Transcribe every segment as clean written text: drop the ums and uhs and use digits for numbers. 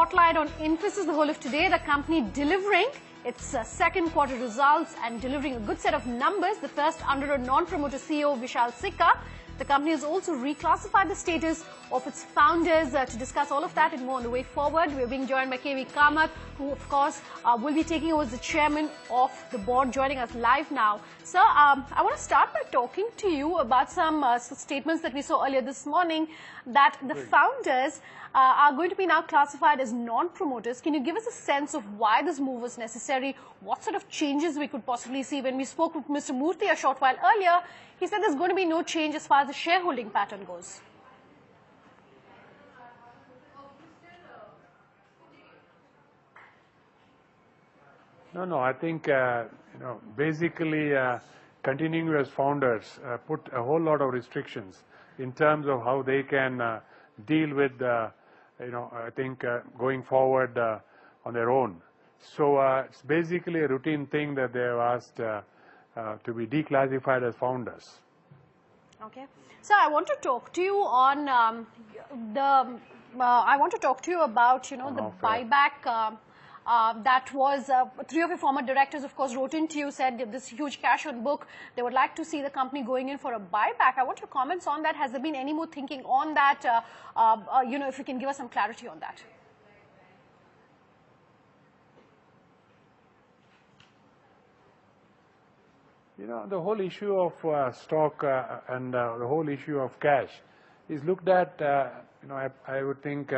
spotlight on Infosys the whole of today. The company delivering its second quarter results and delivering a good set of numbers. The first under a non-promoter CEO Vishal Sikka. The company has also reclassified the status of its founders. To discuss all of that and more on the way forward, we're being joined by Kamath, who of course will be taking over as the chairman of the board, joining us live now. Sir, I want to start by talking to you about some statements that we saw earlier this morning that the founders are going to be now classified as non-promoters. Can you give us a sense of why this move was necessary? What sort of changes we could possibly see? When we spoke with Mr. Murthy a short while earlier, he said there's going to be no change as far as the shareholding pattern goes. No, I think, basically continuing as founders put a whole lot of restrictions in terms of how they can deal with, I think going forward on their own. So it's basically a routine thing that they have asked to be declassified as founders. Okay. So I want to talk to you on I want to talk to you about, the buyback. That was, three of your former directors, of course, wrote into you, said this huge cash on book. They would like to see the company going in for a buyback. I want your comments on that. Has there been any more thinking on that? If you can give us some clarity on that. The whole issue of stock and the whole issue of cash is looked at, I would think,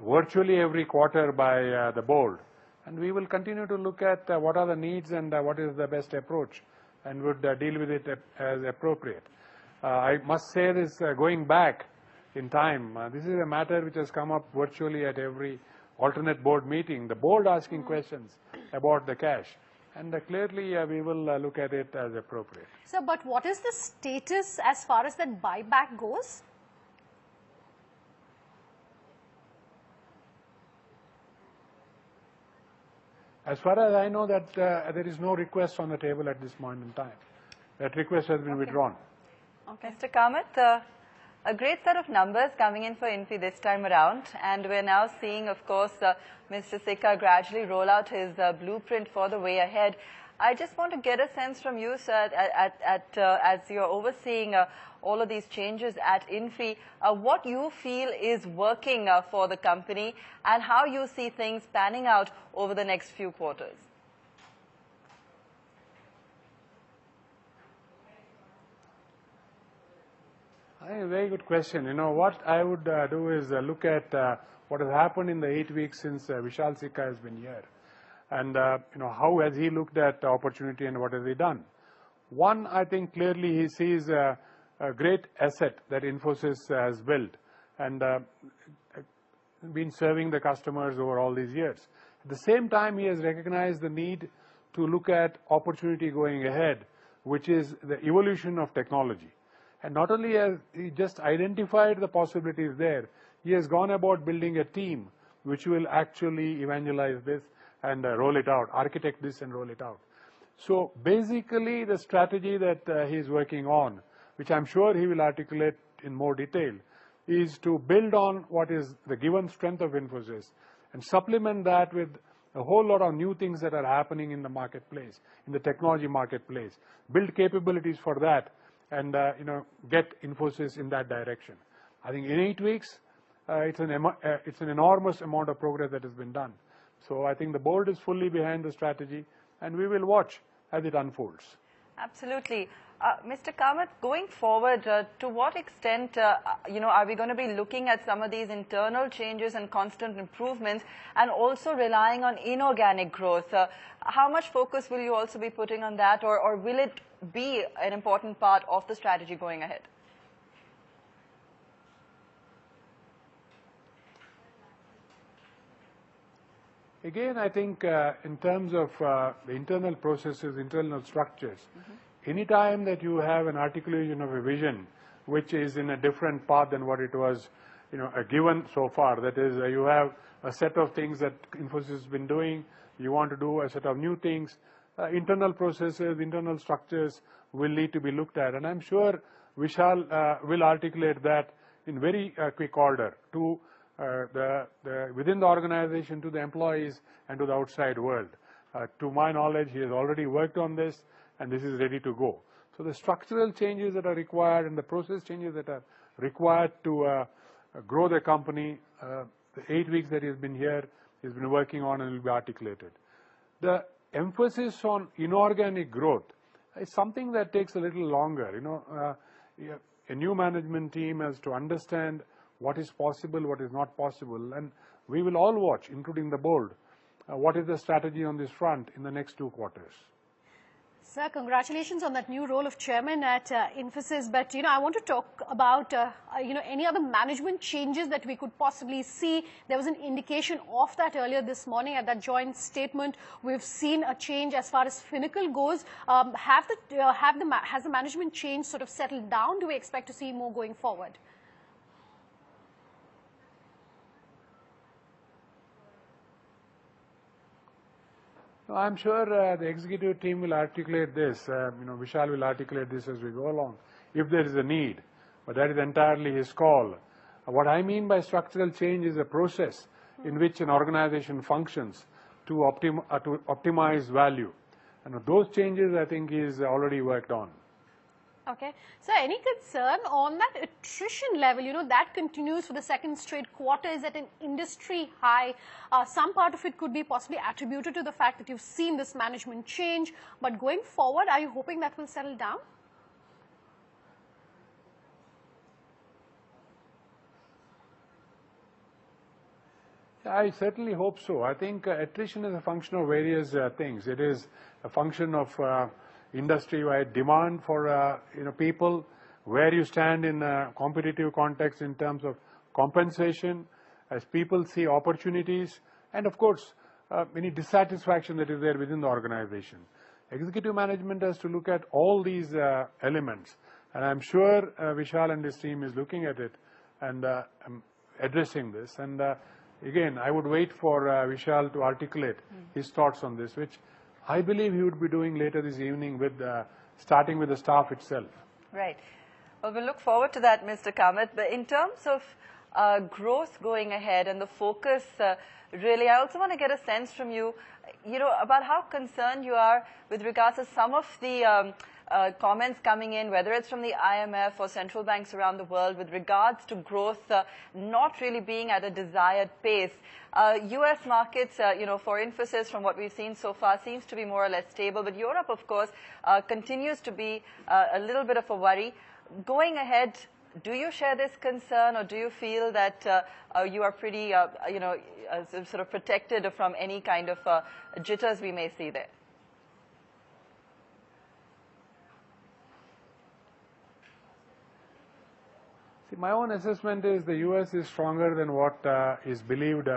virtually every quarter by the board. And we will continue to look at what are the needs and what is the best approach, and would deal with it as appropriate. I must say this, going back in time, this is a matter which has come up virtually at every alternate board meeting. The board asking questions about the cash. And clearly, we will look at it as appropriate. Sir, but what is the status as far as that buyback goes? As far as I know, that there is no request on the table at this point in time. That request has been withdrawn. Okay. Mr. Kamath, a great set of numbers coming in for Infi this time around, and we're now seeing, of course, Mr. Sikka gradually roll out his blueprint for the way ahead. I just want to get a sense from you, sir, as you're overseeing all of these changes at Infi, what you feel is working for the company and how you see things panning out over the next few quarters. A very good question. What I would do is look at what has happened in the 8 weeks since Vishal Sikka has been here. And, how has he looked at opportunity and what has he done? One, I think clearly he sees a great asset that Infosys has built and been serving the customers over all these years. At the same time, he has recognized the need to look at opportunity going ahead, which is the evolution of technology. And not only has he just identified the possibilities there, he has gone about building a team which will actually evangelize this and roll it out, architect this and roll it out. So basically the strategy that he is working on, which I'm sure he will articulate in more detail, is to build on what is the given strength of Infosys and supplement that with a whole lot of new things that are happening in the marketplace, in the technology marketplace, build capabilities for that, and get Infosys in that direction. I think in 8 weeks, it's an enormous amount of progress that has been done. So I think the board is fully behind the strategy, and we will watch as it unfolds. Absolutely. Mr. Kamath, going forward, to what extent, are we going to be looking at some of these internal changes and constant improvements and also relying on inorganic growth? How much focus will you also be putting on that, or will it be an important part of the strategy going ahead? Again, I think in terms of the internal processes, internal structures, anytime that you have an articulation of a vision which is in a different path than what it was, a given so far, that is, you have a set of things that Infosys has been doing, you want to do a set of new things, internal processes, internal structures will need to be looked at. And I'm sure Vishal will articulate that in very quick order to within the organization to the employees and to the outside world. To my knowledge, he has already worked on this, and this is ready to go. So the structural changes that are required and the process changes that are required to grow the company, the 8 weeks that he has been here, he's been working on and will be articulated. The emphasis on inorganic growth is something that takes a little longer. A new management team has to understand what is possible, what is not possible, and we will all watch, including the board, what is the strategy on this front in the next 2 quarters. Sir, congratulations on that new role of chairman at Infosys. But, I want to talk about, any other management changes that we could possibly see. There was an indication of that earlier this morning at that joint statement. We've seen a change as far as Finacle goes. Has the management change sort of settled down? Do we expect to see more going forward? I'm sure the executive team will articulate this. Vishal will articulate this as we go along, if there is a need. But that is entirely his call. What I mean by structural change is a process in which an organization functions to optimize value. And those changes, I think, is already worked on. Okay. So any concern on that attrition level, that continues for the second straight quarter, is at an industry high. Some part of it could be possibly attributed to the fact that you've seen this management change. But going forward, are you hoping that will settle down? I certainly hope so. I think attrition is a function of various things. It is a function of industry-wide demand for people, where you stand in a competitive context in terms of compensation, as people see opportunities, and of course, any dissatisfaction that is there within the organization. Executive management has to look at all these elements, and I'm sure Vishal and his team is looking at it and addressing this. And again, I would wait for Vishal to articulate his thoughts on this, which I believe he would be doing later this evening, with starting with the staff itself. Right. Well, we'll look forward to that, Mr. Kamath. But in terms of growth going ahead and the focus, really, I also want to get a sense from you, about how concerned you are with regards to some of the comments coming in, whether it's from the IMF or central banks around the world, with regards to growth not really being at a desired pace. U.S. markets, for Infosys, from what we've seen so far, seems to be more or less stable. But Europe, of course, continues to be a little bit of a worry. Going ahead, do you share this concern, or do you feel that you are pretty, sort of protected from any kind of jitters we may see there? See, my own assessment is the U.S. is stronger than what is believed,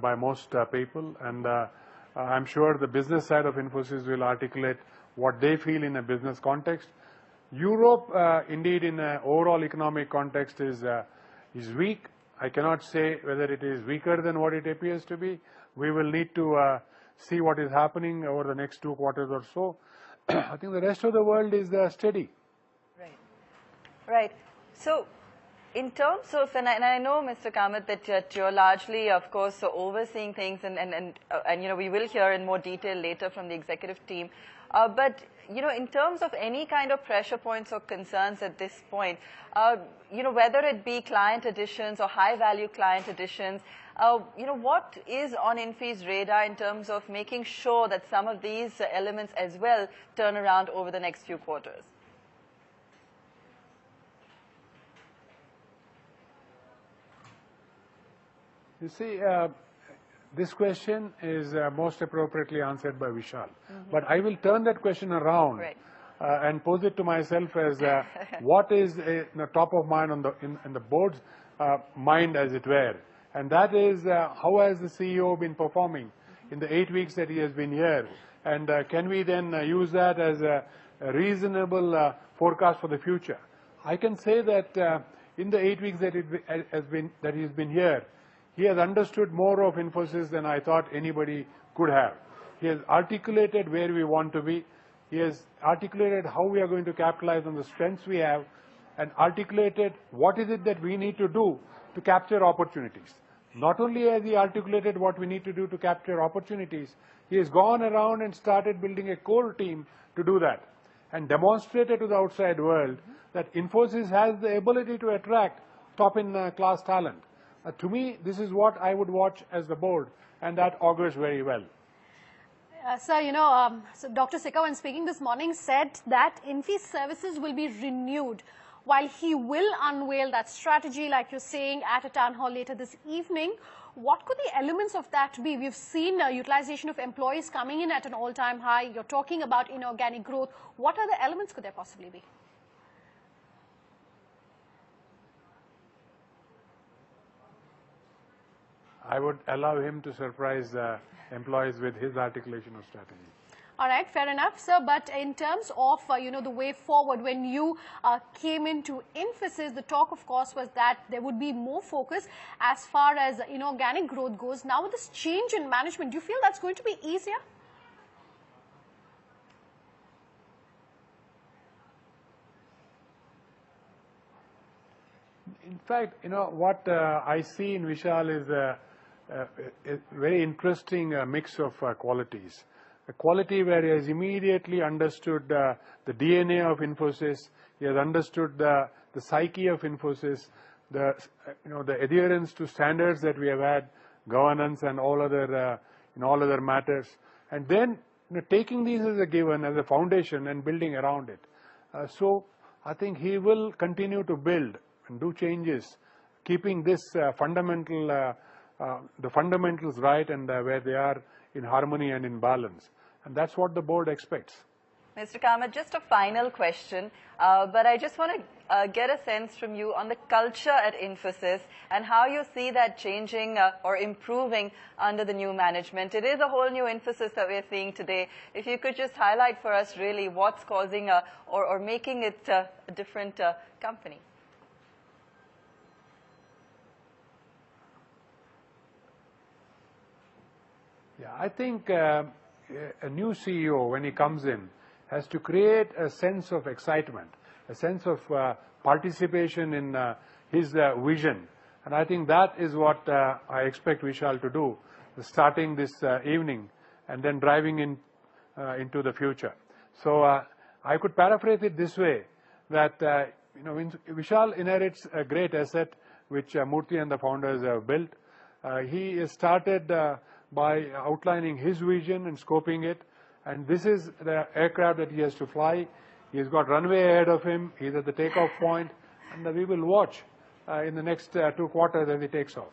by most people, and I'm sure the business side of Infosys will articulate what they feel in a business context. Europe, indeed, in an overall economic context, is weak. I cannot say whether it is weaker than what it appears to be. We will need to see what is happening over the next 2 quarters or so. I think the rest of the world is steady. Right. Right. So, in terms of, and I know, Mr. Kamath, that you're largely, of course, overseeing things, and we will hear in more detail later from the executive team. But, in terms of any kind of pressure points or concerns at this point, whether it be client additions or high-value client additions, what is on Infy's radar in terms of making sure that some of these elements as well turn around over the next few quarters? You see, this question is most appropriately answered by Vishal. But I will turn that question around and pose it to myself as what is top of mind on in the board's mind, as it were. And that is, how has the CEO been performing in the 8 weeks that he has been here? And can we then use that as a reasonable forecast for the future? I can say that in the 8 weeks that he has been here, he has understood more of Infosys than I thought anybody could have. He has articulated where we want to be. He has articulated how we are going to capitalize on the strengths we have, and articulated what is it that we need to do to capture opportunities. Not only has he articulated what we need to do to capture opportunities, he has gone around and started building a core team to do that and demonstrated to the outside world that Infosys has the ability to attract top-in-class talent. To me, this is what I would watch as the board, and that augurs very well. Sir, so Dr. Sikka, when speaking this morning, said that Infy services will be renewed. While he will unveil that strategy, like you're saying, at a town hall later this evening, what could the elements of that be? We've seen utilization of employees coming in at an all-time high. You're talking about inorganic growth. What other elements could there possibly be? I would allow him to surprise employees with his articulation of strategy. All right, fair enough, sir. But in terms of, the way forward, when you came into Infosys, the talk, of course, was that there would be more focus as far as inorganic growth goes. Now, with this change in management, do you feel that's going to be easier? In fact, what I see in Vishal is a very interesting mix of qualities. A quality where he has immediately understood the DNA of Infosys, he has understood the psyche of Infosys, the adherence to standards that we have had, governance and all other matters, and then taking these as a given, as a foundation, and building around it. So I think he will continue to build and do changes, keeping this the fundamentals right and where they are in harmony and in balance. And that's what the board expects. Mr. Kamath, just a final question, but I just want to get a sense from you on the culture at Infosys and how you see that changing or improving under the new management. It is a whole new Infosys that we're seeing today. If you could just highlight for us really what's causing or making it a different company. Yeah, I think a new CEO, when he comes in, has to create a sense of excitement, a sense of participation in his vision. And I think that is what I expect Vishal to do, starting this evening and then driving into the future. So I could paraphrase it this way, that Vishal inherits a great asset which Murthy and the founders have built. He is started by outlining his vision and scoping it, and this is the aircraft that he has to fly. He's got runway ahead of him, he's at the takeoff point, and we will watch in the next 2 quarters as he takes off.